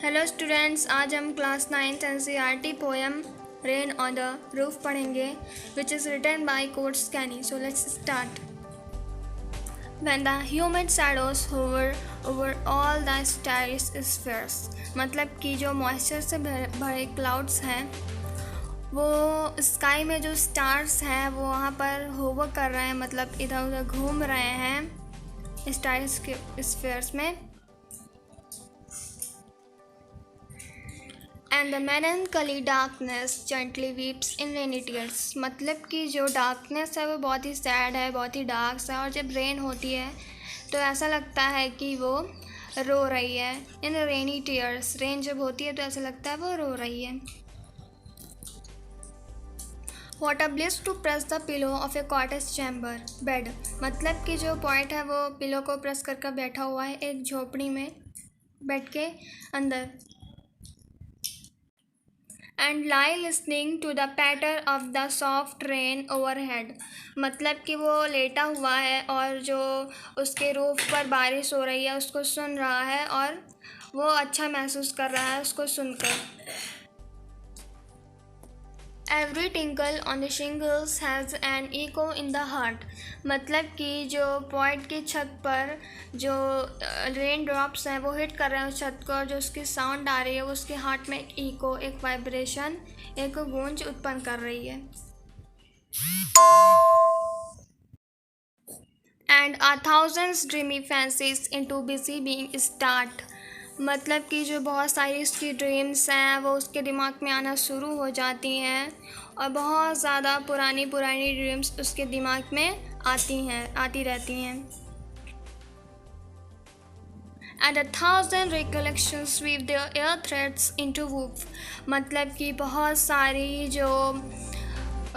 Hello students, आज हम class 9th NCERT poem rain on the roof पढ़ेंगे which is written by Coates Kinney. So let's start. When the humid shadows hover over all the starry spheres, मतलब कि जो moisture से भरे clouds हैं वो स्काई में जो स्टार्स हैं वो वहाँ पर होवर कर रहे हैं, मतलब इधर उधर घूम रहे हैं स्टार स्फीयर्स में. And the melancholy darkness gently weeps in rainy tears, मतलब कि जो डार्कनेस है वो बहुत ही सैड है, बहुत ही डार्क है, और जब रेन होती है तो ऐसा लगता है कि वो रो रही है. इन रेनी टीयर्स, रेन जब होती है तो ऐसा लगता है वो रो रही है. What a bliss to press the pillow of a cottage chamber bed, मतलब कि जो पॉइंट है वो पिलो को प्रेस कर बैठा हुआ है एक झोपड़ी में बेड के अंदर. And lie listening to the patter of the soft rain overhead, मतलब कि वो लेटा हुआ है और जो उसके रूफ पर बारिश हो रही है उसको सुन रहा है और वो अच्छा महसूस कर रहा है उसको सुनकर. Every tinkle on the shingles has an eco in the heart, मतलब कि जो पॉइंट की छत पर जो रेन ड्रॉप्स हैं वो हिट कर रहे हैं उस छत को, और जो उसकी साउंड आ रही है वो उसके हार्ट में एक ईको, एक वाइब्रेशन, एक गूंज उत्पन्न कर रही है. And a thousands dreamy fancies into busy being start, मतलब कि जो बहुत सारी उसकी ड्रीम्स हैं वो उसके दिमाग में आना शुरू हो जाती हैं और बहुत ज़्यादा पुरानी पुरानी ड्रीम्स उसके दिमाग में आती रहती हैं. And 1,000 recollections weave their air threads into woof, मतलब कि बहुत सारी जो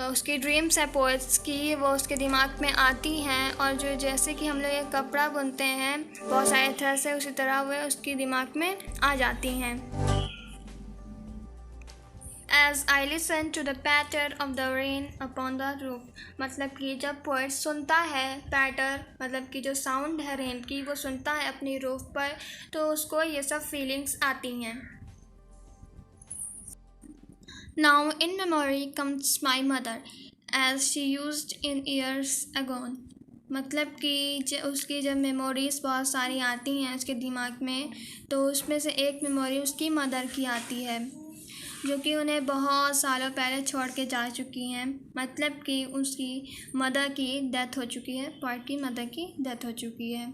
उसकी ड्रीम्स है पोएट्स की वो उसके दिमाग में आती हैं, और जो जैसे कि हम लोग एक कपड़ा बुनते हैं बहुत सारे थ्रेड से, उसी तरह वो उसके दिमाग में आ जाती हैं. As I listen to the patter of the rain upon the roof, मतलब कि जब पोएट सुनता है पैटर, मतलब कि जो साउंड है रेन की वो सुनता है अपनी रूफ पर, तो उसको ये सब फीलिंग्स आती हैं. Now in memory comes my mother as she used in years ago, मतलब कि उसकी जब मेमोरीज़ बहुत सारी आती हैं उसके दिमाग में, तो उसमें से एक मेमोरी उसकी मदर की आती है जो कि उन्हें बहुत सालों पहले छोड़ के जा चुकी हैं, मतलब कि उसकी मदर की डेथ हो चुकी है, पॉइंट की मदर की डेथ हो चुकी है.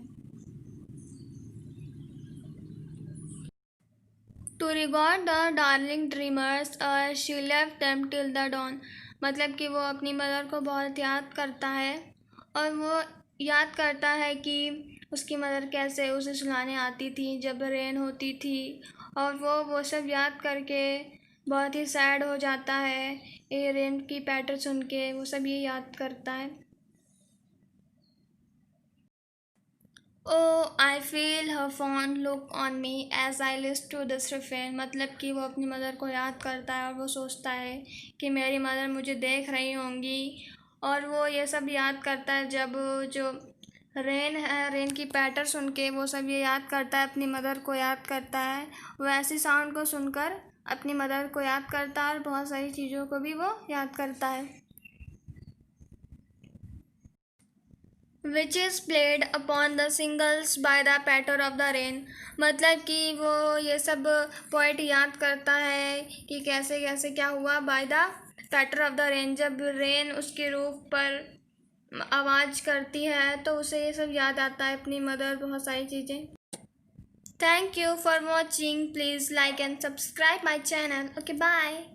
To regard the darling dreamers she left them till the dawn, मतलब कि वो अपनी मदर को बहुत याद करता है और वो याद करता है कि उसकी मदर कैसे उसे सुलाने आती थी जब रेन होती थी, और वो सब याद करके बहुत ही सैड हो जाता है. ये रेन की पैटर्न सुन के वो सब ये याद करता है. Oh, I feel her fond look on me as I listen to this refrain, मतलब कि वो अपनी मदर को याद करता है और वो सोचता है कि मेरी मदर मुझे देख रही होंगी, और वो ये सब याद करता है जब जो रेन है, रेन की पैटर्न सुन के वो सब ये याद करता है, अपनी मदर को याद करता है. वो ऐसी साउंड को सुनकर अपनी मदर को याद करता है और बहुत सारी चीज़ों को भी वो याद करता है. Which is played upon the shingles by the patter of the rain, मतलब कि वो ये सब पोइट याद करता है कि कैसे कैसे क्या हुआ by the patter of the rain, जब रेन उसके रूफ पर आवाज़ करती है तो उसे ये सब याद आता है, अपनी मदर, बहुत सारी चीज़ें. Thank you for watching. Please like and subscribe my channel. Okay, bye.